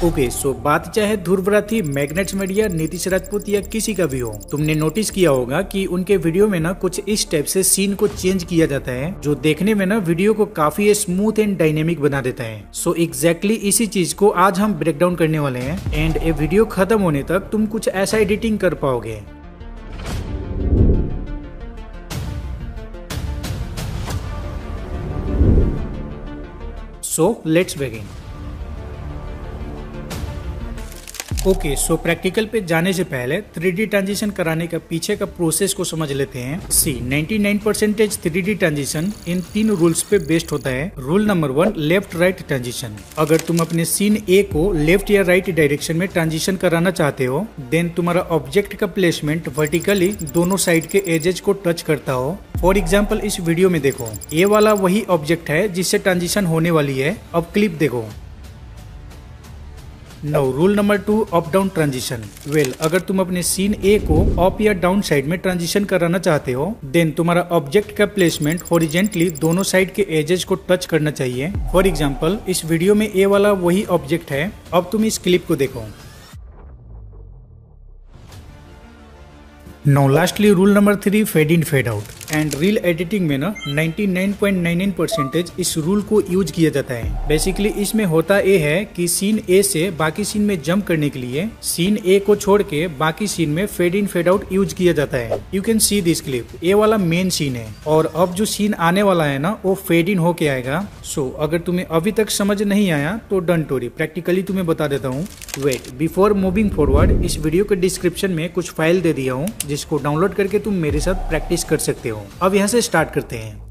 Okay so बात चाहे Dhruv Rathee, magnets media, Nitish Rajput या किसी का भी हो, तुमने नोटिस किया होगा कि उनके वीडियो में ना कुछ इस टाइप से सीन को चेंज किया जाता है जो देखने में ना वीडियो को काफी स्मूथ एंड डायनेमिक बना देता है। सो एग्जैक्टली इसी चीज को आज हम ब्रेक डाउन करने वाले हैं एंड ये वीडियो खत्म होने तक तुम कुछ ऐसा एडिटिंग कर पाओगे। So let's begin. Okay so practical पे जाने से पहले 3D ट्रांजिशन कराने का पीछे का प्रोसेस को समझ लेते हैं। 99% 3D ट्रांजिशन इन 3 रूल्स पे बेस्ड होता है। Rule number 1, left right transition. अगर तुम अपने सीन ए को लेफ्ट या राइट डायरेक्शन में ट्रांजिशन कराना चाहते हो, देन तुम्हारा ऑब्जेक्ट का प्लेसमेंट वर्टिकली दोनों साइड के एजेस को टच करता हो। फॉर एग्जाम्पल इस वीडियो में देखो, ये वाला वही ऑब्जेक्ट है जिससे ट्रांजिशन होने वाली है। अब क्लिप देखो। Now rule number 2, up down transition. अगर तुम अपने सीन ए को अप या डाउन साइड में ट्रांजिशन कराना चाहते हो, देन तुम्हारा ऑब्जेक्ट का प्लेसमेंट हॉरिजेंटली दोनों साइड के एजेस को टच करना चाहिए। फॉर एग्जांपल इस वीडियो में ए वाला वही ऑब्जेक्ट है। अब तुम इस क्लिप को देखो। Now lastly rule number 3, fade in fade out. And reel editing में ना 99.99% इस रूल को यूज किया जाता है। बेसिकली इसमें होता ये है कि सीन ए से बाकी सीन में जंप करने के लिए सीन ए को छोड़ के बाकी सीन में fade in fade out use किया जाता है। You can see this clip. ये वाला मेन सीन है और अब जो सीन आने वाला है ना वो फेड इन होके आएगा। सो अगर तुम्हें अभी तक समझ नहीं आया तो डोंट वरी, प्रैक्टिकली तुम्हें बता देता हूँ। वेट, बिफोर मूविंग फॉरवर्ड, इस वीडियो के डिस्क्रिप्शन में कुछ फाइल दे दिया हूँ जिसको डाउनलोड करके तुम मेरे साथ प्रैक्टिस कर सकते हो। अब यहाँ से स्टार्ट करते हैं।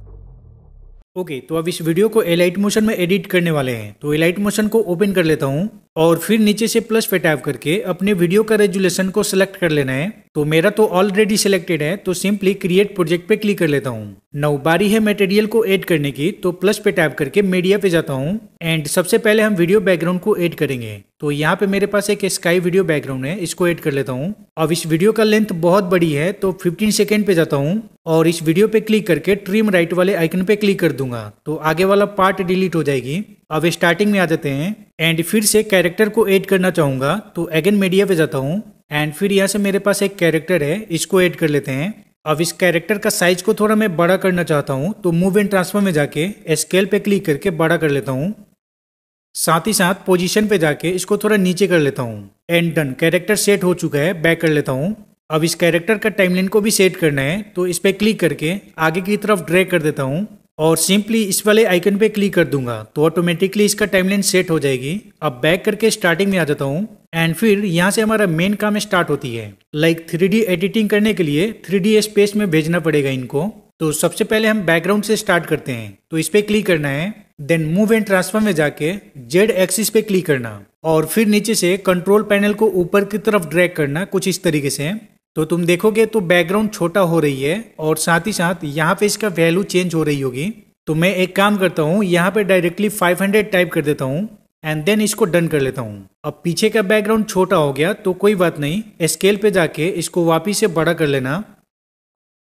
ओके तो अब इस वीडियो को एलाइट मोशन में एडिट करने वाले हैं। तो एलाइट मोशन को ओपन कर लेता हूँ और फिर नीचे से प्लस पे टैप करके अपने वीडियो का रेजुलेशन को सिलेक्ट कर लेना है। तो मेरा तो ऑलरेडी सिलेक्टेड है, तो सिंपली क्रिएट प्रोजेक्ट पे क्लिक कर लेता हूँ। नाउ बारी है मटेरियल को ऐड करने की, तो प्लस पे टैप करके मीडिया पे जाता हूँ एंड सबसे पहले हम वीडियो बैकग्राउंड को ऐड करेंगे। तो यहाँ पे मेरे पास एक स्काई वीडियो बैकग्राउंड है, इसको ऐड कर लेता हूँ। अब इस वीडियो का लेंथ बहुत बड़ी है तो 15 सेकेंड पे जाता हूँ और इस वीडियो पे क्लिक करके ट्रिम राइट वाले आइकन पे क्लिक कर दूंगा तो आगे वाला पार्ट डिलीट हो जाएगी। अब स्टार्टिंग में आ जाते हैं एंड फिर से कैरेक्टर को ऐड करना चाहूंगा तो अगेन मीडिया पे जाता हूँ एंड फिर यहाँ से मेरे पास एक कैरेक्टर है, इसको ऐड कर लेते हैं। अब इस कैरेक्टर का साइज को थोड़ा मैं बड़ा करना चाहता हूँ तो मूव एंड ट्रांसफर में जाके स्केल पे क्लिक करके बड़ा कर लेता हूँ। साथ ही साथ पोजीशन पे जाके इसको थोड़ा नीचे कर लेता हूँ एंड डन। कैरेक्टर सेट हो चुका है, बैक कर लेता हूँ। अब इस कैरेक्टर का टाइमलाइन को भी सेट करना है तो इस पे क्लिक करके आगे की तरफ ड्रैग कर देता हूँ और सिंपली इस वाले आइकन पे क्लिक कर दूंगा तो ऑटोमेटिकली इसका टाइमलाइन सेट हो जाएगी। अब बैक करके स्टार्टिंग में आ जाता हूँ एंड फिर यहाँ से हमारा मेन काम स्टार्ट होती है। लाइक 3D एडिटिंग करने के लिए 3D स्पेस में भेजना पड़ेगा इनको। तो सबसे पहले हम बैकग्राउंड से स्टार्ट करते हैं तो इस पे क्लिक करना है, देन मूव एंड ट्रांसफर में जाके जेड एक्सिस पे क्लिक करना और फिर नीचे से कंट्रोल पैनल को ऊपर की तरफ ड्रैग करना कुछ इस तरीके से। तो तुम देखोगे तो बैकग्राउंड छोटा हो रही है और साथ ही साथ यहाँ पे इसका वैल्यू चेंज हो रही होगी। तो मैं एक काम करता हूँ, यहाँ पे डायरेक्टली 500 टाइप कर देता हूँ एंड देन इसको डन कर लेता हूँ। अब पीछे का बैकग्राउंड छोटा हो गया तो कोई बात नहीं, स्केल पे जाके इसको वापिस से बड़ा कर लेना।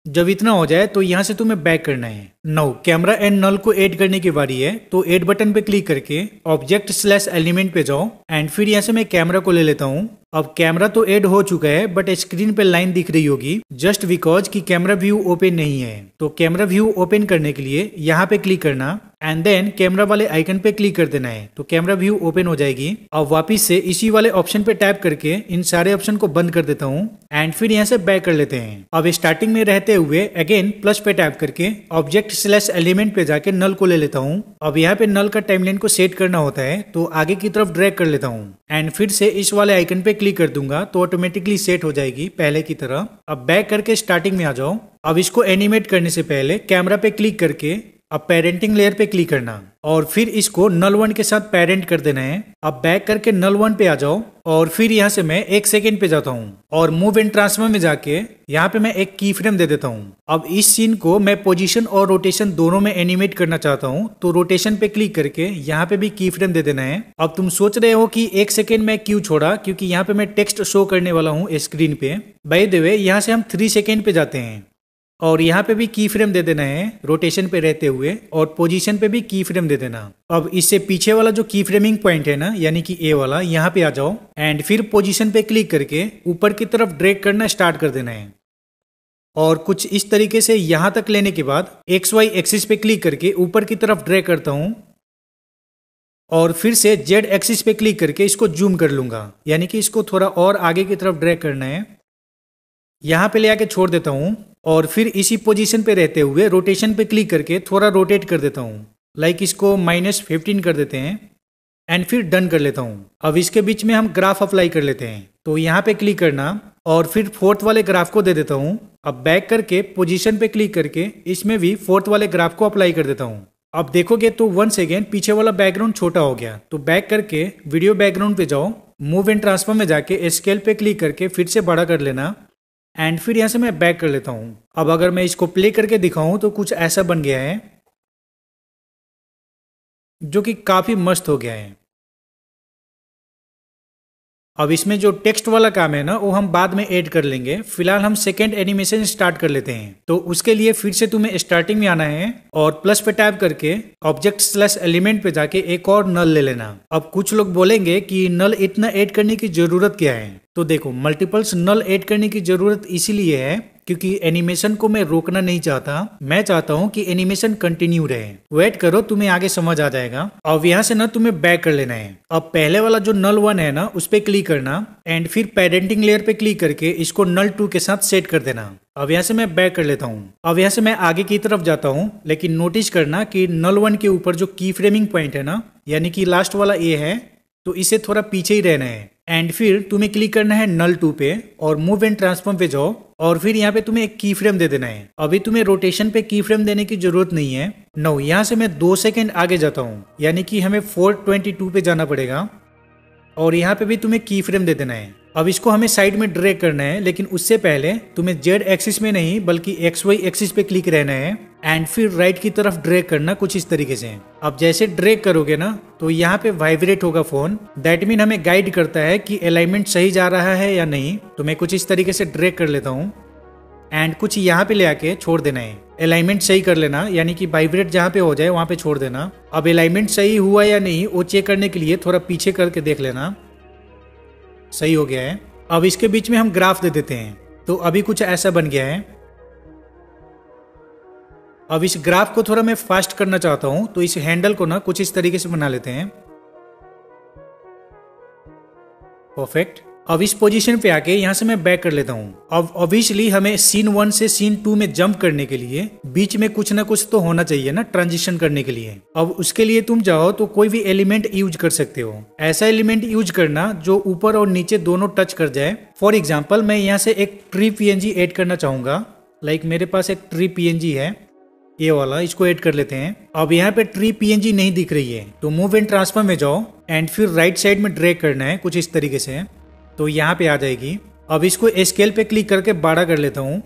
जब इतना हो जाए तो यहाँ से तुम्हें बैक करना है। नाउ कैमरा एंड नल को ऐड करने की बारी है तो ऐड बटन पे क्लिक करके ऑब्जेक्ट स्लैश एलिमेंट पे जाओ एंड फिर यहाँ से मैं कैमरा को ले लेता हूँ। अब कैमरा तो ऐड हो चुका है बट स्क्रीन पे लाइन दिख रही होगी जस्ट बिकॉज कि कैमरा व्यू ओपन नहीं है। तो कैमरा व्यू ओपन करने के लिए यहाँ पे क्लिक करना एंड देन कैमरा वाले आइकन पे क्लिक कर देना है तो कैमरा व्यू ओपन हो जाएगी। अब वापिस से इसी वाले ऑप्शन पे टैप करके इन सारे ऑप्शन को बंद कर देता हूँ एंड फिर यहाँ से बैक कर लेते हैं। अब स्टार्टिंग में रहते हुए अगेन प्लस पे टैप करके ऑब्जेक्ट स्लैश एलिमेंट पे जाके नल को ले लेता हूँ। अब यहाँ पे नल का टाइमलाइन को सेट करना होता है तो आगे की तरफ ड्रैग कर लेता हूँ एंड फिर से इस वाले आइकन पे क्लिक कर दूंगा तो ऑटोमेटिकली सेट हो जाएगी पहले की तरह। अब बैक करके स्टार्टिंग में आ जाओ। अब इसको एनिमेट करने से पहले कैमरा पे क्लिक करके अब पेरेंटिंग लेयर पे क्लिक करना और फिर इसको नल 1 के साथ पेरेंट कर देना है। अब बैक करके नल 1 पे आ जाओ और फिर यहाँ से मैं 1 सेकेंड पे जाता हूँ और मूव एंड ट्रांसफर में जाके यहाँ पे मैं एक की फ्रेम दे देता हूँ। अब इस सीन को मैं पोजीशन और रोटेशन दोनों में एनिमेट करना चाहता हूँ तो रोटेशन पे क्लिक करके यहाँ पे भी की फ्रेम दे देना है। अब तुम सोच रहे हो कि 1 सेकेंड में क्यों छोड़ा, क्योंकि यहाँ पे मैं टेक्स्ट शो करने वाला हूँ स्क्रीन पे। बाय द वे यहाँ से हम 3 सेकेंड पे जाते हैं और यहाँ पे भी की फ्रेम दे देना है रोटेशन पे रहते हुए, और पोजीशन पे भी की फ्रेम दे देना। अब इससे पीछे वाला जो की फ्रेमिंग पॉइंट है ना, यानी कि ए वाला, यहाँ पे आ जाओ एंड फिर पोजीशन पे क्लिक करके ऊपर की तरफ ड्रैग करना स्टार्ट कर देना है। और कुछ इस तरीके से यहाँ तक लेने के बाद XY एक्सिस पे क्लिक करके ऊपर की तरफ ड्रैग करता हूँ, और फिर से Z एक्सिस पे क्लिक करके इसको जूम कर लूंगा, यानी कि इसको थोड़ा और आगे की तरफ ड्रैग करना है। यहाँ पे ले आके छोड़ देता हूँ, और फिर इसी पोजीशन पे रहते हुए रोटेशन पे क्लिक करके थोड़ा रोटेट कर देता हूँ, लाइक इसको -15 कर देते हैं, एंड फिर डन कर लेता हूँ। अब इसके बीच में हम ग्राफ अप्लाई कर लेते हैं, तो यहाँ पे क्लिक करना और फिर फोर्थ वाले ग्राफ को दे देता हूँ। अब बैक करके पोजीशन पे क्लिक करके इसमें भी फोर्थ वाले ग्राफ को अप्लाई कर देता हूँ। अब देखोगे तो वंस अगेन पीछे वाला बैकग्राउंड छोटा हो गया। तो बैक करके वीडियो बैकग्राउंड पे जाओ, मूव एंड ट्रांसफॉर्म में जाके स्केल पे क्लिक करके फिर से बड़ा कर लेना, एंड फिर यहाँ से मैं बैक कर लेता हूँ। अब अगर मैं इसको प्ले करके दिखाऊं तो कुछ ऐसा बन गया है, जो कि काफी मस्त हो गया है। अब इसमें जो टेक्स्ट वाला काम है ना, वो हम बाद में ऐड कर लेंगे। फिलहाल हम सेकेंड एनिमेशन स्टार्ट कर लेते हैं। तो उसके लिए फिर से तुम्हें स्टार्टिंग में आना है और प्लस पे टैप करके ऑब्जेक्ट/एलिमेंट पे जाके एक और नल ले लेना। अब कुछ लोग बोलेंगे कि नल इतना ऐड करने की जरूरत क्या है, तो देखो मल्टीपल्स नल ऐड करने की जरूरत इसीलिए है क्योंकि एनिमेशन को मैं रोकना नहीं चाहता। मैं चाहता हूँ कि एनिमेशन कंटिन्यू रहे। वेट करो, तुम्हें आगे समझ आ जाएगा। अब यहाँ से ना तुम्हें बैक कर लेना है। अब पहले वाला जो नल 1 है ना, उस पे क्लिक करना एंड फिर पेरेंटिंग लेयर पे क्लिक करके इसको नल 2 के साथ सेट कर देना। अब यहाँ से मैं बैक कर लेता हूँ। अब यहाँ से मैं आगे की तरफ जाता हूँ, लेकिन नोटिस करना कि नल 1 के ऊपर जो की फ्रेमिंग पॉइंट है ना, यानी कि लास्ट वाला ए है, तो इसे थोड़ा पीछे ही रहना है। एंड फिर तुम्हें क्लिक करना है नल 2 पे और मूव एंड ट्रांसफॉर्म पे जाओ, और फिर यहाँ पे तुम्हें एक की फ्रेम दे देना है। अभी तुम्हें रोटेशन पे की फ्रेम देने की जरूरत नहीं है। नो, यहाँ से मैं 2 सेकेंड आगे जाता हूँ, यानी कि हमें 422 पे जाना पड़ेगा, और यहाँ पे भी तुम्हें की फ्रेम दे देना है। अब इसको हमें साइड में ड्रैग करना है, लेकिन उससे पहले तुम्हें Z एक्सिस में नहीं बल्कि XY एक्सिस पे क्लिक रहना है, एंड फिर राइट की तरफ ड्रैग करना कुछ इस तरीके से। अब जैसे ड्रैग करोगे ना, तो यहाँ पे वाइब्रेट होगा फोन। दैट मीन हमें गाइड करता है कि अलाइनमेंट सही जा रहा है या नहीं। तो मैं कुछ इस तरीके से ड्रैग कर लेता हूँ एंड कुछ यहाँ पे ले आके छोड़ देना है। अलाइनमेंट सही कर लेना, यानी कि वाइब्रेट जहाँ पे हो जाए वहां पे छोड़ देना। अब अलाइनमेंट सही हुआ या नहीं वो चेक करने के लिए थोड़ा पीछे करके देख लेना, सही हो गया है। अब इसके बीच में हम ग्राफ दे देते हैं, तो अभी कुछ ऐसा बन गया है। अब इस ग्राफ को थोड़ा मैं फास्ट करना चाहता हूं, तो इस हैंडल को ना कुछ इस तरीके से बना लेते हैं। परफेक्ट। अब इस पोजीशन पे आके यहाँ से मैं बैक कर लेता हूँ। अब ऑब्वियसली हमें सीन 1 से सीन 2 में जंप करने के लिए बीच में कुछ ना कुछ तो होना चाहिए ना, ट्रांजिशन करने के लिए। अब उसके लिए तुम चाहो तो कोई भी एलिमेंट यूज कर सकते हो। ऐसा एलिमेंट यूज करना जो ऊपर और नीचे दोनों टच कर जाए। फॉर एग्जाम्पल मैं यहाँ से एक ट्री PNG ऐड करना चाहूंगा। लाइक मेरे पास एक ट्री PNG है, ये वाला, इसको ऐड कर लेते हैं। अब यहाँ पे ट्री PNG नहीं दिख रही है, तो मूव एंड ट्रांसफॉर्म में जाओ एंड फिर राइट साइड में ड्रैग करना है कुछ इस तरीके से, तो यहाँ पे आ जाएगी। अब इसको स्केल पे क्लिक करके बड़ा कर लेता हूँ।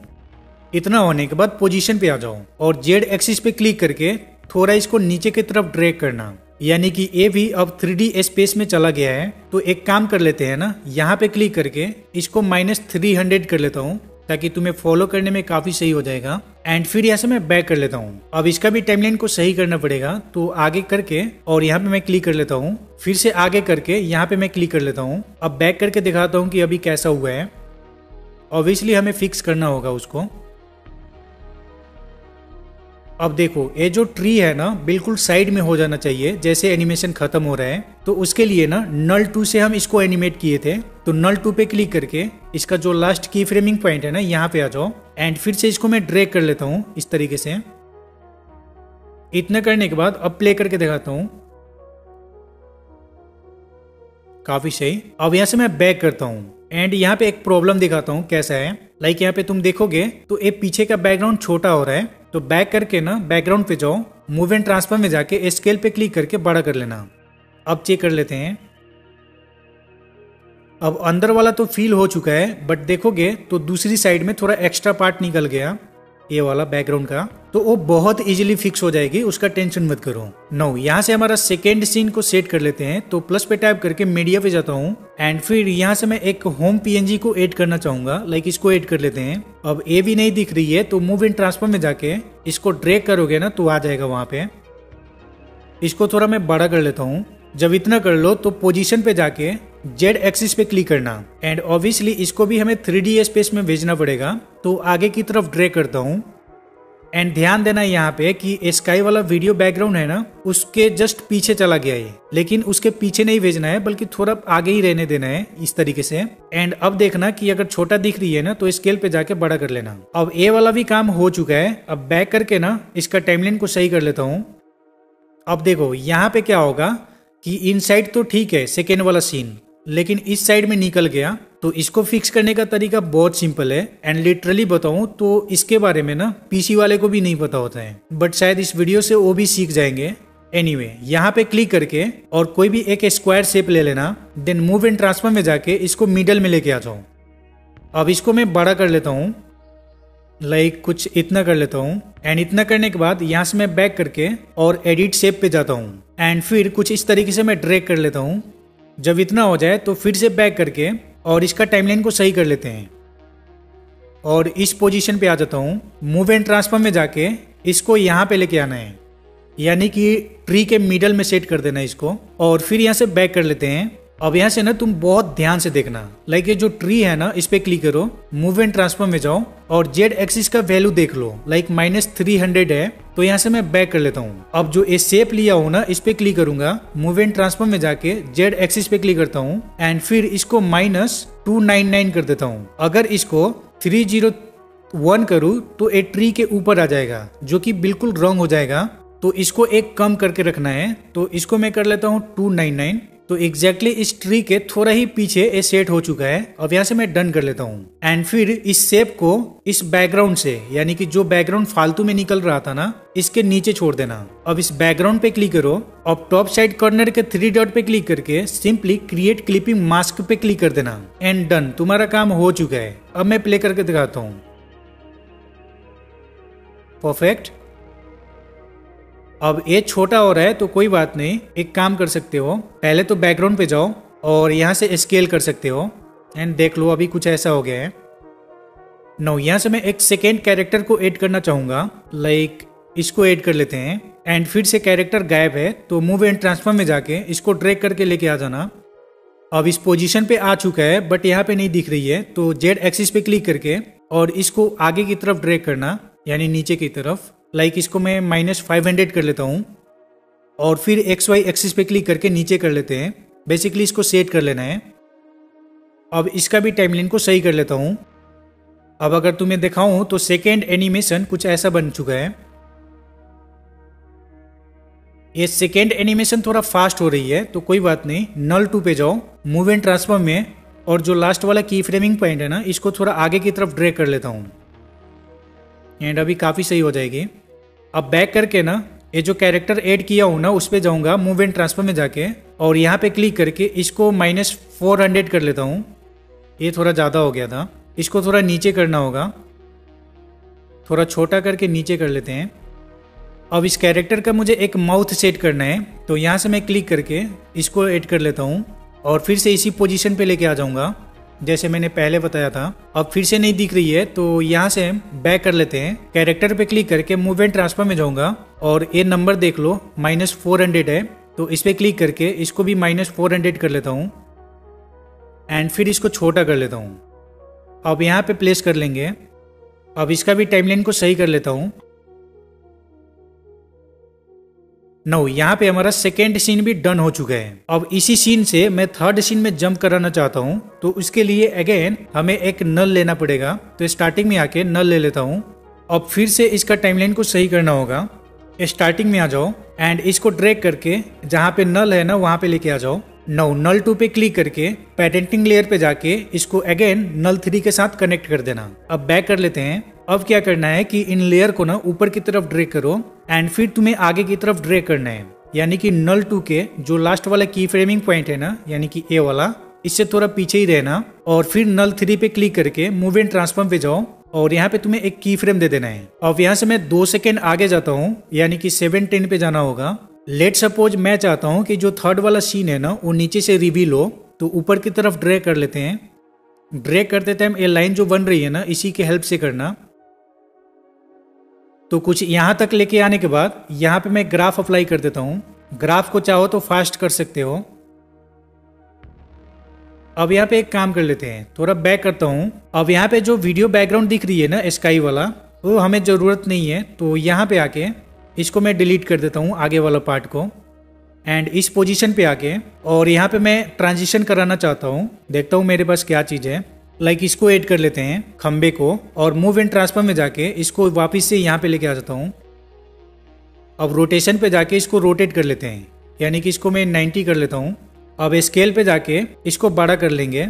इतना होने के बाद पोजीशन पे आ जाओ और Z एक्सिस पे क्लिक करके थोड़ा इसको नीचे की तरफ ड्रैग करना, यानी कि ये भी अब 3D स्पेस में चला गया है। तो एक काम कर लेते हैं ना, यहाँ पे क्लिक करके इसको -300 कर लेता हूँ, ताकि तुम्हें फॉलो करने में काफी सही हो जाएगा। एंड फिर यहाँ से मैं बैक कर लेता हूँ। अब इसका भी टाइमलाइन को सही करना पड़ेगा, तो आगे करके और यहाँ पे मैं क्लिक कर लेता हूँ, फिर से आगे करके यहाँ पे मैं क्लिक कर लेता हूँ। अब बैक करके दिखाता हूँ कि अभी कैसा हुआ है। ऑब्वियसली हमें फिक्स करना होगा उसको। अब देखो ये जो ट्री है ना, बिल्कुल साइड में हो जाना चाहिए जैसे एनिमेशन खत्म हो रहा है। तो उसके लिए ना नल 2 से हम इसको एनिमेट किए थे, तो नल 2 पे क्लिक करके इसका जो लास्ट की फ्रेमिंग पॉइंट है ना, यहाँ पे आ जाओ एंड फिर से इसको मैं ड्रैग कर लेता हूँ इस तरीके से। इतना करने के बाद अब प्ले करके दिखाता हूँ, काफी सही। अब यहाँ से मैं बैक करता हूँ एंड यहाँ पे एक प्रॉब्लम दिखाता हूँ कैसा है। लाइक यहाँ पे तुम देखोगे तो ये पीछे का बैकग्राउंड छोटा हो रहा है, तो बैक करके ना बैकग्राउंड पे जाओ, मूव एंड ट्रांसफॉर्म में जाके स्केल पे क्लिक करके बड़ा कर लेना। अब चेक कर लेते हैं। अब अंदर वाला तो फील हो चुका है, बट देखोगे तो दूसरी साइड में थोड़ा एक्स्ट्रा पार्ट निकल गया। ये वाला बैकग्राउंड का, तो वो बहुत इजीली फिक्स हो जाएगी, उसका टेंशन मत करो। नो यहाँ से हमारा सेकेंड सीन को सेट कर लेते हैं। तो प्लस पे टाइप करके मीडिया पे जाता हूँ एंड फिर यहाँ से मैं एक होम पीएनजी को ऐड करना चाहूंगा, लाइक इसको ऐड कर लेते हैं। अब ये भी नहीं दिख रही है तो मूव एंड ट्रांसफॉर्म में जाके इसको ड्रैग करोगे ना तो आ जाएगा वहां पे। इसको थोड़ा मैं बड़ा कर लेता हूँ। जब इतना कर लो तो पोजीशन पे जाके जेड एक्सिस पे क्लिक करना एंड ऑब्वियसली इसको भी हमें 3D स्पेस में भेजना पड़ेगा, तो आगे की तरफ ड्रैग करता हूँ। एंड ध्यान देना यहाँ पे कि स्काई वाला वीडियो बैकग्राउंड है ना, उसके जस्ट पीछे चला गया है, लेकिन उसके पीछे नहीं भेजना है बल्कि थोड़ा आगे ही रहने देना है इस तरीके से। एंड अब देखना कि अगर छोटा दिख रही है ना तो स्केल पे जाके बड़ा कर लेना। अब ये वाला भी काम हो चुका है। अब बैक करके ना इसका टाइमलाइन को सही कर लेता हूँ। अब देखो यहाँ पे क्या होगा कि इनसाइड तो ठीक है सेकेंड वाला सीन, लेकिन इस साइड में निकल गया। तो इसको फिक्स करने का तरीका बहुत सिंपल है एंड लिटरली बताऊं तो इसके बारे में ना पीसी वाले को भी नहीं पता होता है, बट शायद इस वीडियो से वो भी सीख जाएंगे। एनीवे यहाँ पे क्लिक करके और कोई भी एक स्क्वायर शेप ले लेना, देन मूव एंड ट्रांसफॉर्म में जाके इसको मिडल में लेके आ जाओ। अब इसको मैं बड़ा कर लेता हूँ, लाइक कुछ इतना कर लेता हूँ। एंड इतना करने के बाद यहाँ से मैं बैक करके और एडिट शेप पे जाता हूँ एंड फिर कुछ इस तरीके से मैं ड्रैग कर लेता हूँ। जब इतना हो जाए तो फिर से बैक करके और इसका टाइमलाइन को सही कर लेते हैं और इस पोजीशन पे आ जाता हूँ। मूव एंड ट्रांसफॉर्म में जाके इसको यहाँ पे लेके आना है, यानी कि ट्री के मिडल में सेट कर देना इसको, और फिर यहाँ से बैक कर लेते हैं। अब यहाँ से ना तुम बहुत ध्यान से देखना, लाइक ये जो ट्री है ना इस पे क्लिक करो, मूव एंड ट्रांसफॉर्म में जाओ और जेड एक्सिस का वैल्यू देख लो, लाइक -300 है। तो यहाँ से मैं बैक कर लेता हूँ। अब जो ये शेप लिया हूँ ना इस पे क्लिक करूंगा, मूव एंड ट्रांसफॉर्म में जाके जेड एक्सिस पे क्लिक करता हूँ एंड फिर इसको -299 कर देता हूँ। अगर इसको 301 करूँ तो ये ट्री के ऊपर आ जाएगा, जो कि बिल्कुल रॉन्ग हो जाएगा। तो इसको एक कम करके रखना है, तो इसको मैं कर लेता हूँ 299। तो एग्जैक्टली इस ट्री के थोड़ा ही पीछे ये सेट हो चुका है। अब यहाँ से मैं डन कर लेता हूँ एंड फिर इस शेप को इस बैकग्राउंड से, यानी कि जो बैकग्राउंड फालतू में निकल रहा था ना, इसके नीचे छोड़ देना। अब इस बैकग्राउंड पे क्लिक करो, अब टॉप साइड कॉर्नर के 3 डॉट पे क्लिक करके सिंपली क्रिएट क्लिपिंग मास्क पे क्लिक कर देना एंड डन। तुम्हारा काम हो चुका है। अब मैं प्ले करके दिखाता हूँ। परफेक्ट। अब ये छोटा हो रहा है तो कोई बात नहीं, एक काम कर सकते हो, पहले तो बैकग्राउंड पे जाओ और यहाँ से स्केल कर सकते हो एंड देख लो अभी कुछ ऐसा हो गया है। नो यहाँ से मैं एक सेकेंड कैरेक्टर को ऐड करना चाहूंगा, लाइक इसको ऐड कर लेते हैं एंड फिर से कैरेक्टर गायब है तो मूव एंड ट्रांसफॉर्म में जाके इसको ड्रैग करके लेके आ जाना। अब इस पोजीशन पे आ चुका है बट यहाँ पे नहीं दिख रही है, तो जेड एक्सिस पे क्लिक करके और इसको आगे की तरफ ड्रैग करना, यानी नीचे की तरफ। लाइक इसको मैं -500 कर लेता हूँ और फिर XY एक्सिस पे क्लिक करके नीचे कर लेते हैं। बेसिकली इसको सेट कर लेना है। अब इसका भी टाइमलाइन को सही कर लेता हूँ। अब अगर तुम्हें दिखाऊं तो सेकेंड एनिमेशन कुछ ऐसा बन चुका है। ये सेकेंड एनिमेशन थोड़ा फास्ट हो रही है तो कोई बात नहीं, नल 2 पे जाओ, मूव एंड ट्रांसफॉर्म में, और जो लास्ट वाला की फ्रेमिंग पॉइंट है ना इसको थोड़ा आगे की तरफ ड्रैग कर लेता हूँ एंड अभी काफी सही हो जाएगी। अब बैक करके ना ये जो कैरेक्टर ऐड किया हूं ना उस पे जाऊंगा मूव एंड ट्रांसफॉर्म में जाके और यहाँ पे क्लिक करके इसको -400 कर लेता हूँ। ये थोड़ा ज़्यादा हो गया था, इसको थोड़ा नीचे करना होगा, थोड़ा छोटा करके नीचे कर लेते हैं। अब इस कैरेक्टर का मुझे एक माउथ सेट करना है तो यहाँ से मैं क्लिक करके इसको ऐड कर लेता हूँ और फिर से इसी पोजीशन पे लेके आ जाऊंगा जैसे मैंने पहले बताया था। अब फिर से नहीं दिख रही है तो यहाँ से बैक कर लेते हैं, कैरेक्टर पे क्लिक करके मूव एंड ट्रांसफॉर्म में जाऊंगा और ये नंबर देख लो -400 है तो इस पे क्लिक करके इसको भी -400 कर लेता हूँ एंड फिर इसको छोटा कर लेता हूँ। अब यहाँ पे प्लेस कर लेंगे। अब इसका भी टाइमलाइन को सही कर लेता हूँ। नो यहाँ पे हमारा सेकेंड सीन भी डन हो चुका है। अब इसी सीन से मैं थर्ड सीन में जंप कराना चाहता हूँ तो उसके लिए अगेन हमें एक नल लेना पड़ेगा। तो स्टार्टिंग में आके नल ले लेता हूँ। अब फिर से इसका टाइमलाइन को सही करना होगा। स्टार्टिंग में आ जाओ एंड इसको ड्रैग करके जहाँ पे नल है ना वहाँ पे लेके आ जाओ। नो नल 2 पे क्लिक करके पेटेंटिंग लेयर पे जाके इसको अगेन नल 3 के साथ कनेक्ट कर देना। अब बैक कर लेते हैं। अब क्या करना है कि इन लेयर को ना ऊपर की तरफ ड्रैग करो एंड फिर तुम्हें आगे की तरफ ड्रैग करना है, यानी कि नल 2 के जो लास्ट वाला की फ्रेमिंग पॉइंट है ना, यानी कि ए वाला, इससे थोड़ा पीछे ही रहना और फिर नल 3 पे क्लिक करके मूव एंड ट्रांसफॉर्म पे जाओ और यहाँ पे तुम्हें एक की फ्रेम दे देना है। अब यहाँ से मैं 2 सेकेंड आगे जाता हूँ, यानी कि 7:10 पे जाना होगा। लेट सपोज मैं चाहता हूँ कि जो थर्ड वाला सीन है ना वो नीचे से रिवील हो, तो ऊपर की तरफ ड्रैग कर लेते हैं। ड्रैग करते टाइम ये लाइन जो बन रही है ना इसी के हेल्प से करना। तो कुछ यहाँ तक लेके आने के बाद यहाँ पे मैं ग्राफ अप्लाई कर देता हूँ। ग्राफ को चाहो तो फास्ट कर सकते हो। अब यहाँ पे एक काम कर लेते हैं, थोड़ा बैक करता हूँ। अब यहाँ पे जो वीडियो बैकग्राउंड दिख रही है ना स्काई वाला, वो हमें ज़रूरत नहीं है। तो यहाँ पे आके इसको मैं डिलीट कर देता हूँ आगे वाला पार्ट को। एंड इस पोजीशन पे आके और यहाँ पे मैं ट्रांजिशन कराना चाहता हूँ। देखता हूँ मेरे पास क्या चीज़ है। लाइक इसको ऐड कर लेते हैं खंबे को, और मूव एंड ट्रांसफर में जाके इसको वापस से यहाँ पे लेके आ जाता हूँ। अब रोटेशन पे जाके इसको रोटेट कर लेते हैं, यानी कि इसको मैं 90 कर लेता हूँ। अब स्केल पे जाके इसको बड़ा कर लेंगे।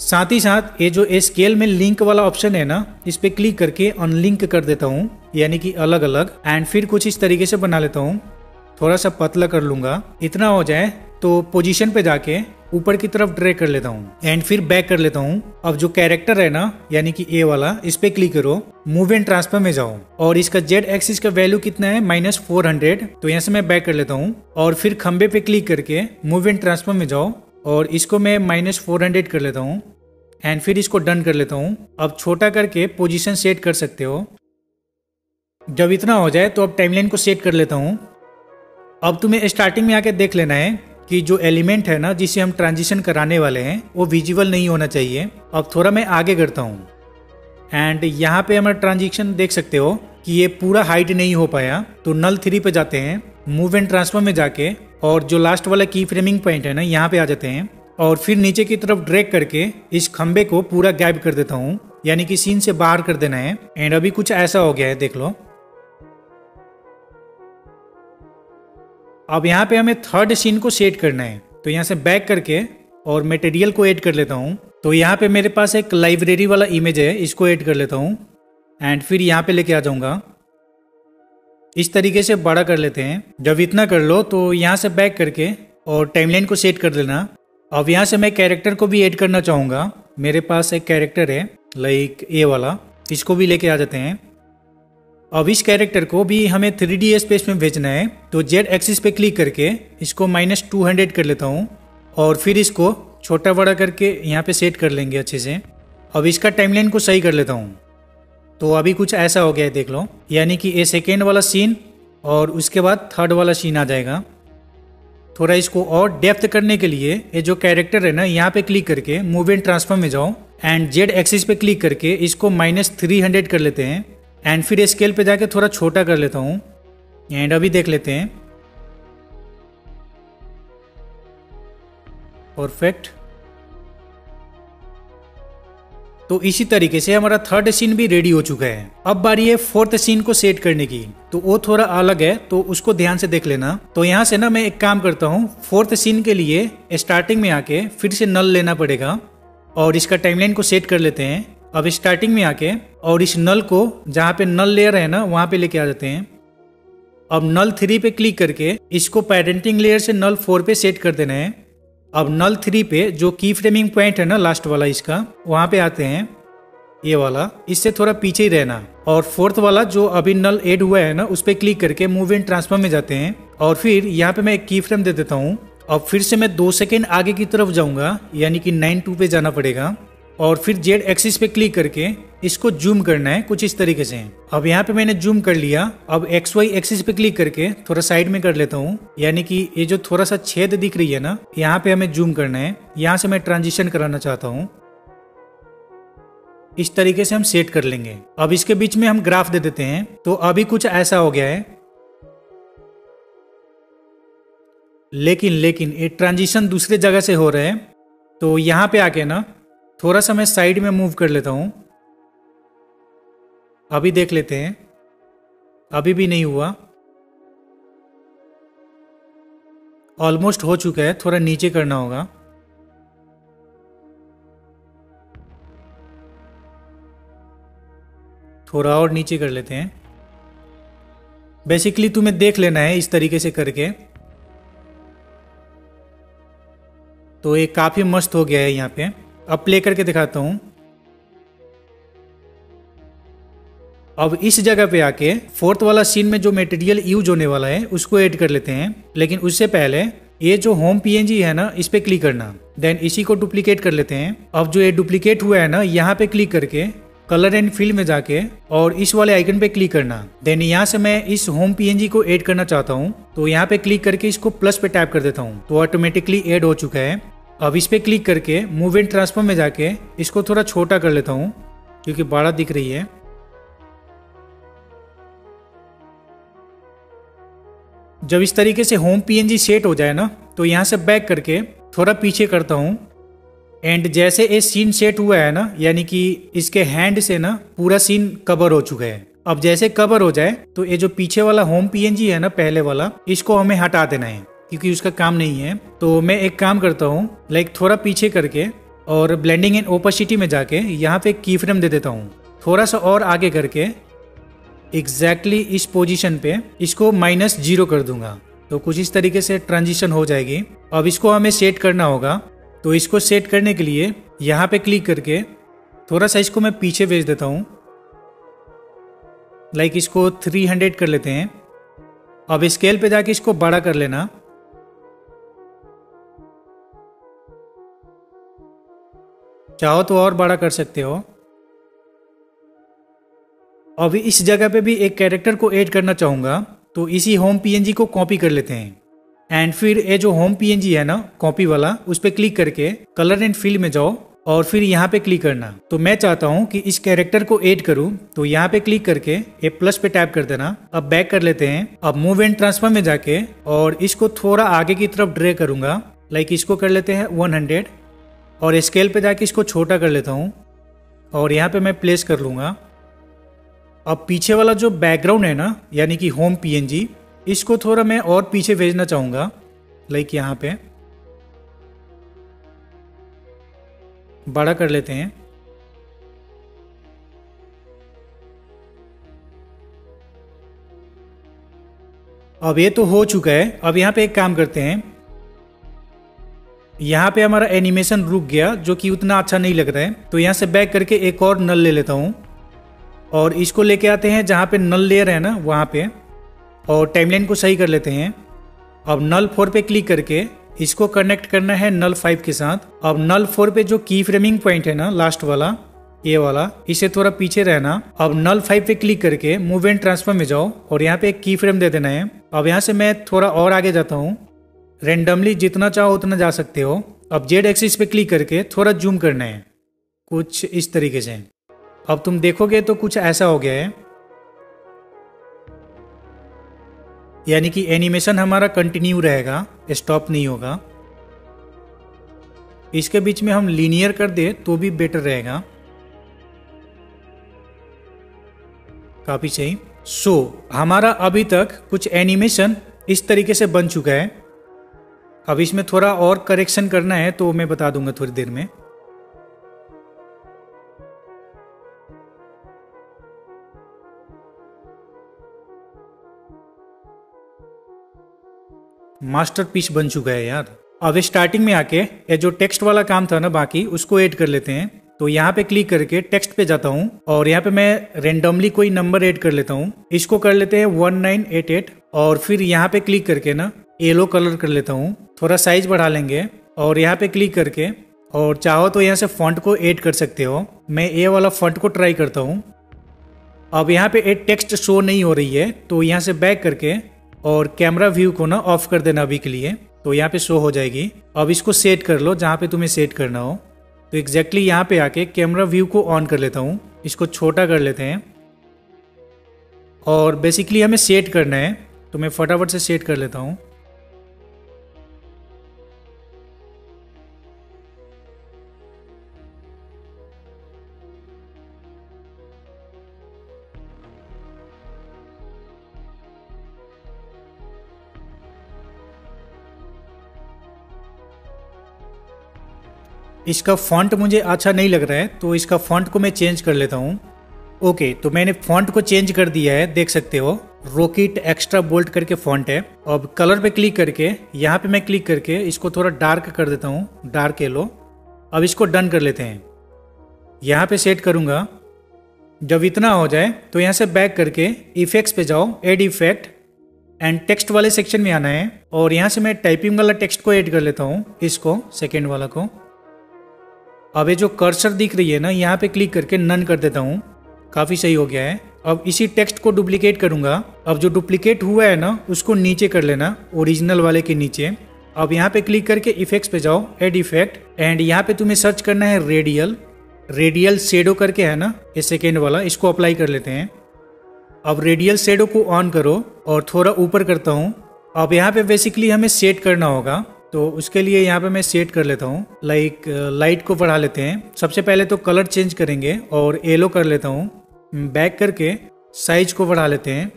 साथ ही साथ ये जो स्केल में लिंक वाला ऑप्शन है ना, इस पे क्लिक करके अनलिंक कर देता हूँ, यानी कि अलग अलग। एंड फिर कुछ इस तरीके से बना लेता हूँ। थोड़ा सा पतला कर लूंगा। इतना हो जाए तो पोजीशन पे जाके ऊपर की तरफ ड्रैग कर लेता हूँ एंड फिर बैक कर लेता हूँ। अब जो कैरेक्टर है ना, यानी कि ए वाला, इस पे क्लिक करो, मूव एंड ट्रांसफर में जाओ और इसका जेड एक्सिस का वैल्यू कितना है -400। तो यहाँ से मैं बैक कर लेता हूँ और फिर खंबे पे क्लिक करके मूव एंड ट्रांसफर में जाओ और इसको मैं -400 कर लेता हूँ एंड फिर इसको डन कर लेता हूँ। अब छोटा करके पोजीशन सेट कर सकते हो। जब इतना हो जाए तो अब टाइमलाइन को सेट कर लेता हूँ। अब तुम्हें स्टार्टिंग में आके देख लेना है कि जो एलिमेंट है ना जिसे हम ट्रांजिशन कराने वाले हैं वो विजिबल नहीं होना चाहिए। अब थोड़ा मैं आगे करता हूँ एंड यहाँ पे हमारा ट्रांजिशन देख सकते हो कि ये पूरा हाइड नहीं हो पाया। तो नल 3 पे जाते हैं, मूव एंड ट्रांसफर में जाके और जो लास्ट वाला की फ्रेमिंग पॉइंट है ना यहाँ पे आ जाते हैं और फिर नीचे की तरफ ड्रैग करके इस खंबे को पूरा गायब कर देता हूँ, यानी कि सीन से बाहर कर देना है। एंड अभी कुछ ऐसा हो गया है, देख लो। अब यहाँ पे हमें थर्ड सीन को सेट करना है। तो यहाँ से बैक करके और मटेरियल को ऐड कर लेता हूँ। तो यहाँ पे मेरे पास एक लाइब्रेरी वाला इमेज है, इसको ऐड कर लेता हूँ एंड फिर यहाँ पे लेके आ जाऊंगा। इस तरीके से बड़ा कर लेते हैं। जब इतना कर लो तो यहाँ से बैक करके और टाइमलाइन को सेट कर देना। अब यहाँ से मैं कैरेक्टर को भी ऐड करना चाहूँगा। मेरे पास एक कैरेक्टर है लाइक ए वाला, इसको भी लेके आ जाते हैं। अब इस कैरेक्टर को भी हमें 3D स्पेस में भेजना है। तो जेड एक्सिस पे क्लिक करके इसको -200 कर लेता हूँ और फिर इसको छोटा बड़ा करके यहाँ पे सेट कर लेंगे अच्छे से। अब इसका टाइमलाइन को सही कर लेता हूँ। तो अभी कुछ ऐसा हो गया है, देख लो, यानी कि ये सेकेंड वाला सीन और उसके बाद थर्ड वाला सीन आ जाएगा। थोड़ा इसको और डेप्थ करने के लिए ये जो कैरेक्टर है ना यहाँ पे क्लिक करके मूव एंड ट्रांसफर में जाओ एंड जेड एक्सिस पे क्लिक करके इसको -300 कर लेते हैं एंड फिर स्केल पे जाके थोड़ा छोटा कर लेता हूँ। एंड अभी देख लेते हैं, परफेक्ट। तो इसी तरीके से हमारा थर्ड सीन भी रेडी हो चुका है। अब बारी है फोर्थ सीन को सेट करने की। तो वो थोड़ा अलग है, तो उसको ध्यान से देख लेना। तो यहाँ से ना मैं एक काम करता हूँ, फोर्थ सीन के लिए स्टार्टिंग में आके फिर से नल लेना पड़ेगा और इसका टाइमलाइन को सेट कर लेते हैं। अब स्टार्टिंग में आके और इस नल को जहाँ पे नल लेयर है ना वहां पे लेके आ जाते हैं। अब नल 3 पे क्लिक करके इसको पेरेंटिंग लेयर से नल 4 पे सेट कर देना है। अब नल 3 पे जो की फ्रेमिंग पॉइंट है ना लास्ट वाला इसका, वहां पे आते हैं, ये वाला, इससे थोड़ा पीछे ही रहना। और फोर्थ वाला जो अभी नल ऐड हुआ है ना उस पे क्लिक करके मूव एंड ट्रांसफर में जाते हैं और फिर यहाँ पे मैं एक की फ्रेम दे देता हूँ। अब फिर से मैं 2 सेकेंड आगे की तरफ जाऊंगा, यानी कि 9:2 पे जाना पड़ेगा और फिर जेड एक्सिस पे क्लिक करके इसको जूम करना है कुछ इस तरीके से। अब यहाँ पे मैंने जूम कर लिया। अब XY एक्सिस पे क्लिक करके थोड़ा साइड में कर लेता हूँ, यानी कि ये जो थोड़ा सा छेद दिख रही है ना यहाँ पे हमें जूम करना है। यहाँ से मैं ट्रांजिशन कराना चाहता हूँ। इस तरीके से हम सेट कर लेंगे। अब इसके बीच में हम ग्राफ दे देते हैं। तो अभी कुछ ऐसा हो गया है, लेकिन ये ट्रांजिशन दूसरे जगह से हो रहा है। तो यहाँ पे आके ना थोड़ा सा मैं साइड में मूव कर लेता हूं। अभी देख लेते हैं, अभी भी नहीं हुआ। ऑलमोस्ट हो चुका है, थोड़ा नीचे करना होगा। थोड़ा और नीचे कर लेते हैं। बेसिकली तुम्हें देख लेना है इस तरीके से करके। तो ये काफी मस्त हो गया है यहाँ पे। अब प्ले करके दिखाता हूं। अब इस जगह पे आके फोर्थ वाला सीन में जो मटेरियल यूज होने वाला है उसको ऐड कर लेते हैं, लेकिन उससे पहले ये जो होम पीएनजी है ना, इस पे क्लिक करना, देन इसी को डुप्लीकेट कर लेते हैं। अब जो ये डुप्लीकेट हुआ है ना, यहाँ पे क्लिक करके कलर एंड फिल में जाके और इस वाले आइकन पे क्लिक करना। देन यहाँ से मैं इस होम पीएनजी को ऐड करना चाहता हूँ, तो यहाँ पे क्लिक करके इसको प्लस पे टैप कर देता हूँ, तो ऑटोमेटिकली ऐड हो चुका है। अब इस पे क्लिक करके मूव एंड ट्रांसफॉर्म में जाके इसको थोड़ा छोटा कर लेता हूँ क्योंकि बड़ा दिख रही है। जब इस तरीके से होम पीएनजी सेट हो जाए ना, तो यहाँ से बैक करके थोड़ा पीछे करता हूँ एंड जैसे ये सीन सेट हुआ है ना, यानी कि इसके हैंड से ना पूरा सीन कवर हो चुका है। अब जैसे कवर हो जाए तो ये जो पीछे वाला होम पीएनजी है ना, पहले वाला, इसको हमें हटा देना है क्योंकि उसका काम नहीं है। तो मैं एक काम करता हूँ, लाइक थोड़ा पीछे करके और ब्लेंडिंग एंड ओपेसिटी में जाके यहाँ पे की फ्रेम दे देता हूँ, थोड़ा सा और आगे करके एग्जैक्टली इस पोजीशन पे इसको -0 कर दूंगा, तो कुछ इस तरीके से ट्रांजिशन हो जाएगी। अब इसको हमें सेट करना होगा, तो इसको सेट करने के लिए यहाँ पे क्लिक करके थोड़ा सा इसको मैं पीछे भेज देता हूँ, लाइक इसको 300 कर लेते हैं। अब स्केल पे जाके इसको बड़ा कर लेना। चाहो तो और बड़ा कर सकते हो। अब इस जगह पे भी एक कैरेक्टर को ऐड करना चाहूंगा, तो इसी होम पीएनजी को कॉपी कर लेते हैं एंड फिर ये जो होम पीएनजी है ना, कॉपी वाला, उस पे क्लिक करके कलर एंड फिल में जाओ और फिर यहाँ पे क्लिक करना। तो मैं चाहता हूँ कि इस कैरेक्टर को ऐड करूँ, तो यहाँ पे क्लिक करके ये प्लस पे टैप कर देना। अब बैक कर लेते हैं। अब मूव एंड ट्रांसफॉर्म में जाके और इसको थोड़ा आगे की तरफ ड्रैग करूंगा, लाइक इसको कर लेते हैं 100 और स्केल पे जाके इसको छोटा कर लेता हूँ और यहाँ पे मैं प्लेस कर लूंगा। अब पीछे वाला जो बैकग्राउंड है ना, यानी कि होम पीएनजी, इसको थोड़ा मैं और पीछे भेजना चाहूंगा, लाइक यहाँ पे बड़ा कर लेते हैं। अब ये तो हो चुका है। अब यहाँ पे एक काम करते हैं, यहाँ पे हमारा एनिमेशन रुक गया जो कि उतना अच्छा नहीं लग रहा है, तो यहाँ से बैक करके एक और नल ले लेता हूँ और इसको लेके आते हैं जहाँ पे नल लेयर है ना, वहाँ पे, और टाइमलाइन को सही कर लेते हैं। अब नल 4 पे क्लिक करके इसको कनेक्ट करना है नल 5 के साथ। अब नल 4 पे जो की फ्रेमिंग पॉइंट है ना, लास्ट वाला, ये वाला, इसे थोड़ा पीछे रहना। अब नल 5 पे क्लिक करके मूव एंड ट्रांसफॉर्म में जाओ और यहाँ पे एक की फ्रेम दे देना है। अब यहाँ से मैं थोड़ा और आगे जाता हूँ, रेंडमली जितना चाहो उतना जा सकते हो। अब जेड एक्सिस पे क्लिक करके थोड़ा जूम करना है, कुछ इस तरीके से। अब तुम देखोगे तो कुछ ऐसा हो गया है, यानी कि एनिमेशन हमारा कंटिन्यू रहेगा, स्टॉप नहीं होगा। इसके बीच में हम लीनियर कर दे तो भी बेटर रहेगा, काफी सही। हमारा अभी तक कुछ एनिमेशन इस तरीके से बन चुका है। अब इसमें थोड़ा और करेक्शन करना है तो मैं बता दूंगा थोड़ी देर में। मास्टरपीस बन चुका है यार। अब स्टार्टिंग में आके ये जो टेक्स्ट वाला काम था ना, बाकी उसको ऐड कर लेते हैं। तो यहाँ पे क्लिक करके टेक्स्ट पे जाता हूँ और यहाँ पे मैं रेंडमली कोई नंबर ऐड कर लेता हूँ। इसको कर लेते हैं 1988 और फिर यहाँ पे क्लिक करके ना येलो कलर कर लेता हूँ। थोड़ा साइज बढ़ा लेंगे और यहाँ पे क्लिक करके, और चाहो तो यहाँ से फॉन्ट को ऐड कर सकते हो। मैं ये वाला फॉन्ट को ट्राई करता हूँ। अब यहाँ पे एक टेक्स्ट शो नहीं हो रही है, तो यहाँ से बैक करके और कैमरा व्यू को ना ऑफ कर देना अभी के लिए, तो यहाँ पे शो हो जाएगी। अब इसको सेट कर लो जहाँ पे तुम्हें सेट करना हो। तो एग्जैक्टली यहाँ पे आके कैमरा व्यू को ऑन कर लेता हूँ, इसको छोटा कर लेते हैं और बेसिकली हमें सेट करना है, तो मैं फटाफट से सेट कर लेता हूँ। इसका फॉन्ट मुझे अच्छा नहीं लग रहा है, तो इसका फॉन्ट को मैं चेंज कर लेता हूँ। ओके, तो मैंने फॉन्ट को चेंज कर दिया है, देख सकते हो रॉकेट एक्स्ट्रा बोल्ट करके फॉन्ट है। अब कलर पे क्लिक करके यहाँ पे मैं क्लिक करके इसको थोड़ा डार्क कर देता हूँ, डार्क येलो। अब इसको डन कर लेते हैं, यहाँ पे सेट करूंगा जब इतना हो जाए तो यहाँ से बैक करके इफेक्ट्स पे जाओ, ऐड इफेक्ट एंड टेक्स्ट वाले सेक्शन में आना है और यहाँ से मैं टाइपिंग वाला टेक्स्ट को ऐड कर लेता हूँ, इसको सेकेंड वाला को। अब ये जो कर्सर दिख रही है ना, यहाँ पे क्लिक करके नन कर देता हूँ, काफ़ी सही हो गया है। अब इसी टेक्स्ट को डुप्लीकेट करूँगा। अब जो डुप्लीकेट हुआ है ना उसको नीचे कर लेना, ओरिजिनल वाले के नीचे। अब यहाँ पे क्लिक करके इफेक्ट्स पे जाओ, ऐड इफेक्ट एंड यहाँ पे तुम्हें सर्च करना है रेडियल शेडो करके है ना, ये सेकेंड वाला, इसको अप्लाई कर लेते हैं। अब रेडियल शेडो को ऑन करो और थोड़ा ऊपर करता हूँ। अब यहाँ पे बेसिकली हमें सेट करना होगा, तो उसके लिए यहाँ पे मैं सेट कर लेता हूँ। लाइट को बढ़ा लेते हैं। सबसे पहले तो कलर चेंज करेंगे और येलो कर लेता हूँ। बैक करके साइज को बढ़ा लेते हैं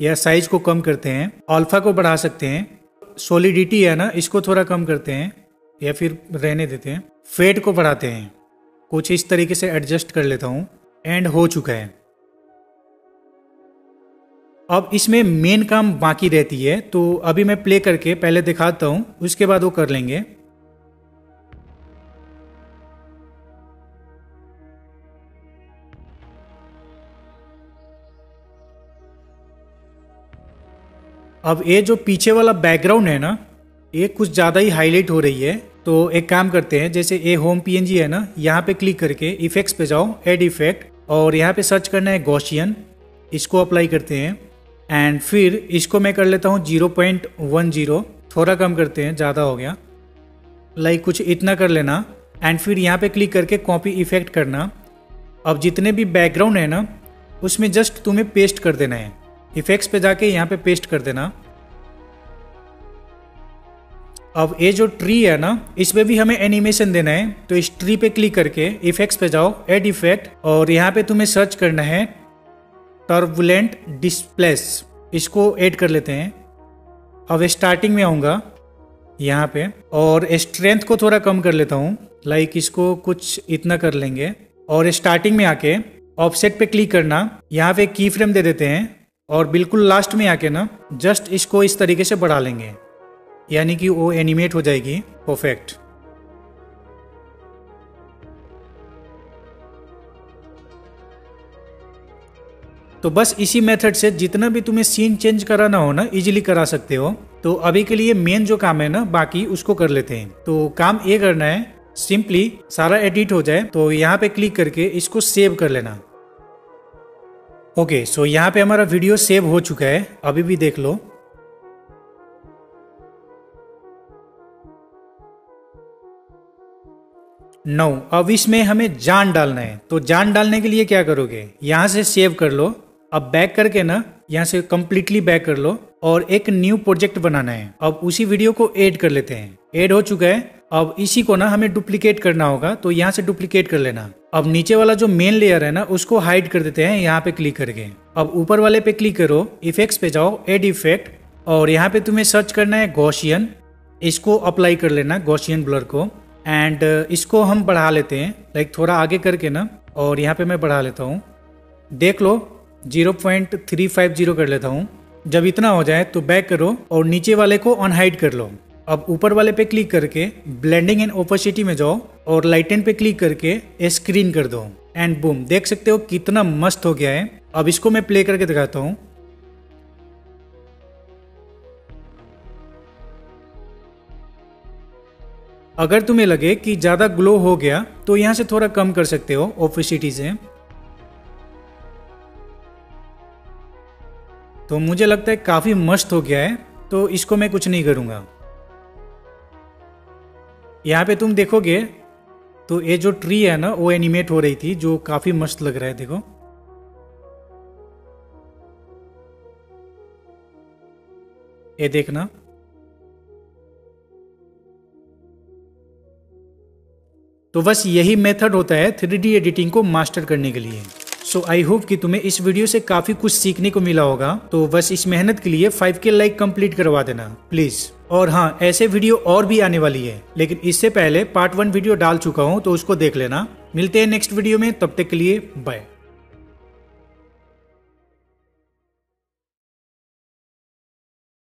या साइज को कम करते हैं। अल्फा को बढ़ा सकते हैं। सॉलिडिटी है ना, इसको थोड़ा कम करते हैं या फिर रहने देते हैं। फेड को बढ़ाते हैं, कुछ इस तरीके से एडजस्ट कर लेता हूँ। एंड हो चुका है। अब इसमें मेन काम बाकी रहती है, तो अभी मैं प्ले करके पहले दिखाता हूं, उसके बाद वो कर लेंगे। अब ये जो पीछे वाला बैकग्राउंड है ना, ये कुछ ज्यादा ही हाईलाइट हो रही है। तो एक काम करते हैं, जैसे ये होम पीएनजी है ना, यहाँ पे क्लिक करके इफेक्ट्स पे जाओ, ऐड इफेक्ट और यहाँ पे सर्च करना है गॉसियन, इसको अप्लाई करते हैं। एंड फिर इसको मैं कर लेता हूँ 0.10, थोड़ा कम करते हैं, ज़्यादा हो गया, कुछ इतना कर लेना। एंड फिर यहाँ पे क्लिक करके कॉपी इफेक्ट करना। अब जितने भी बैकग्राउंड है ना, उसमें जस्ट तुम्हें पेस्ट कर देना है। इफेक्ट्स पे जाके यहाँ पे पेस्ट कर देना। अब ये जो ट्री है ना, इसमें भी हमें एनिमेशन देना है, तो इस ट्री पे क्लिक करके इफेक्ट्स पे जाओ, ऐड इफेक्ट और यहाँ पे तुम्हें सर्च करना है टर्बुलेंट डिस्प्लेस, इसको ऐड कर लेते हैं। अब स्टार्टिंग में आऊँगा यहाँ पे और स्ट्रेंथ को थोड़ा कम कर लेता हूँ, इसको कुछ इतना कर लेंगे। और स्टार्टिंग में आके ऑफसेट पे क्लिक करना, यहाँ पे की फ्रेम दे देते हैं और बिल्कुल लास्ट में आके ना जस्ट इसको इस तरीके से बढ़ा लेंगे, यानी कि वो एनिमेट हो जाएगी परफेक्ट। तो बस इसी मेथड से जितना भी तुम्हें सीन चेंज कराना हो ना, इजीली करा सकते हो। तो अभी के लिए मेन जो काम है ना, बाकी उसको कर लेते हैं। तो काम ये करना है, सिंपली सारा एडिट हो जाए तो यहाँ पे क्लिक करके इसको सेव कर लेना। ओके, सो यहाँ पे हमारा वीडियो सेव हो चुका है, अभी भी देख लो। अब इसमें हमें जान डालना है। तो जान डालने के लिए क्या करोगे, यहाँ से सेव कर लो। अब बैक करके ना यहाँ से कंप्लीटली बैक कर लो और एक न्यू प्रोजेक्ट बनाना है। अब उसी वीडियो को ऐड कर लेते हैं। ऐड हो चुका है। अब इसी को ना हमें डुप्लीकेट करना होगा, तो यहाँ से डुप्लीकेट कर लेना। अब नीचे वाला जो मेन लेयर है ना, उसको हाइड कर देते हैं यहाँ पे क्लिक करके। अब ऊपर वाले पे क्लिक करो, इफेक्ट्स पे जाओ, ऐड इफेक्ट और यहाँ पे तुम्हें सर्च करना है गॉसियन, इसको अप्लाई कर लेना, गॉसियन ब्लर को। एंड इसको हम बढ़ा लेते हैं, थोड़ा आगे करके ना, और यहाँ पे मैं बढ़ा लेता हूँ, देख लो 0.350 कर लेता हूँ। जब इतना हो जाए तो बैक करो और नीचे वाले को अनहाइड कर लो। अब ऊपर वाले पे क्लिक करके ब्लेंडिंग एंड ओपेसिटी में जाओ और लाइटन पे क्लिक करके स्क्रीन कर दो। एंड बूम, देख सकते हो कितना मस्त हो गया है। अब इसको मैं प्ले करके दिखाता हूँ। अगर तुम्हें लगे कि ज्यादा ग्लो हो गया तो यहाँ से थोड़ा कम कर सकते हो ओपेसिटी से। तो मुझे लगता है काफी मस्त हो गया है, तो इसको मैं कुछ नहीं करूंगा। यहाँ पे तुम देखोगे तो ये जो ट्री है ना, वो एनिमेट हो रही थी, जो काफी मस्त लग रहा है। देखो ये देखना। तो बस यही मेथड होता है 3D एडिटिंग को मास्टर करने के लिए। सो आई होप कि तुम्हें इस वीडियो से काफी कुछ सीखने को मिला होगा। तो बस इस मेहनत के लिए 5K लाइक कंप्लीट करवा देना प्लीज। और हाँ, ऐसे वीडियो और भी आने वाली है, लेकिन इससे पहले पार्ट 1 वीडियो डाल चुका हूँ, तो उसको देख लेना। मिलते हैं नेक्स्ट वीडियो में, तब तक के लिए बाय।